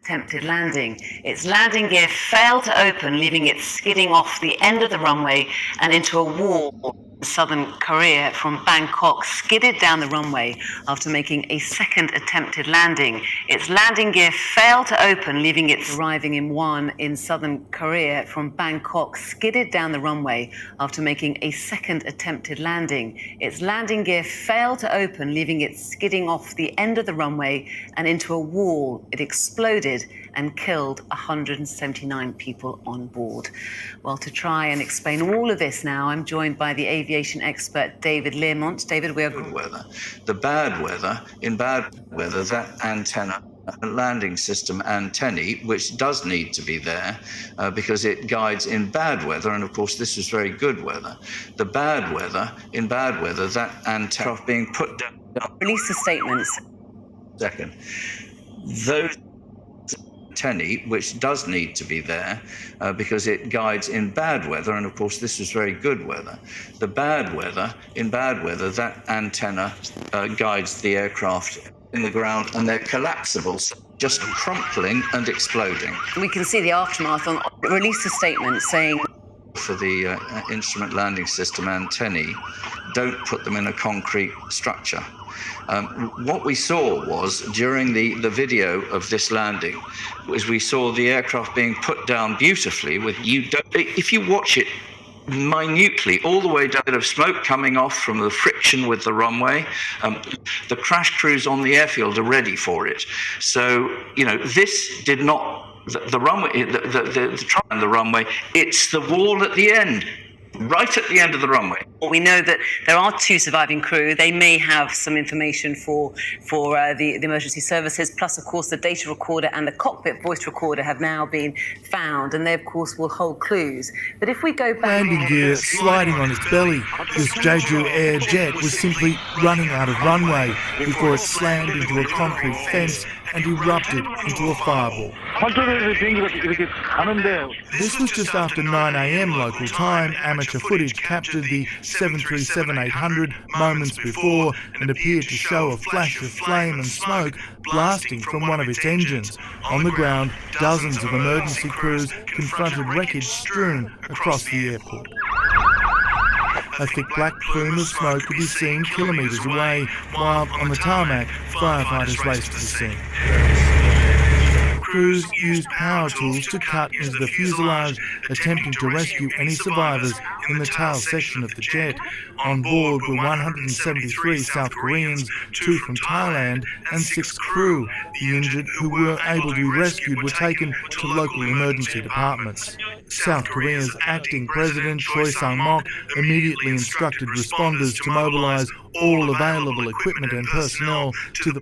attempted landing. Its landing gear failed to open, leaving it skidding off the end of the runway and into a wall. Southern Korea from Bangkok skidded down the runway after making a second attempted landing. Its landing gear failed to open, leaving it arriving in Won in Southern Korea from Bangkok skidded down the runway after making a second attempted landing. Its landing gear failed to open, leaving it skidding off the end of the runway and into a wall. It exploded and killed 179 people on board. Well, to try and explain all of this now, I'm joined by the aviation expert David Learmont. David, we are good weather. The bad weather, in bad weather, that antenna, landing system antennae, which does need to be there because it guides in bad weather, and of course this was very good weather. The bad weather, in bad weather, that antenna being put down. Release the statements. Second, those antennae, which does need to be there because it guides in bad weather, and of course this was very good weather. The bad weather, in bad weather, that antenna guides the aircraft in the ground, and they're collapsible, just crumpling and exploding. We can see the aftermath on release a statement saying for the instrument landing system antennae, don't put them in a concrete structure. What we saw was, during the video of this landing, was we saw the aircraft being put down beautifully with, if you watch it minutely, all the way down, a bit of smoke coming off from the friction with the runway. The crash crews on the airfield are ready for it. So, this did not, the runway, the runway, it's the wall at the end. Right at the end of the runway. We know that there are 2 surviving crew. They may have some information for the emergency services. Plus, of course, the data recorder and the cockpit voice recorder have now been found, and they, of course, will hold clues. But if we go back... Landing gear sliding on its belly. This Jeju Air jet was simply running out of runway before it slammed into a concrete fence and erupted into a fireball. This was just after 9 a.m. local time. Amateur footage captured the 737-800 moments before and appeared to show a flash of flame and smoke blasting from one of its engines. On the ground, dozens of emergency crews confronted wreckage strewn across the airport. A thick black plume of smoke could be seen kilometres away, while on the tarmac, firefighters raced to the scene. Crews used power tools to cut into the fuselage, attempting to rescue any survivors in the tail section of the jet. On board were 173 South Koreans, 2 from Thailand, and 6 crew. The injured who were able to be rescued were taken to local emergency departments. South Korea's acting president, Choi Sang-mok, immediately instructed responders to mobilise all available equipment and personnel to the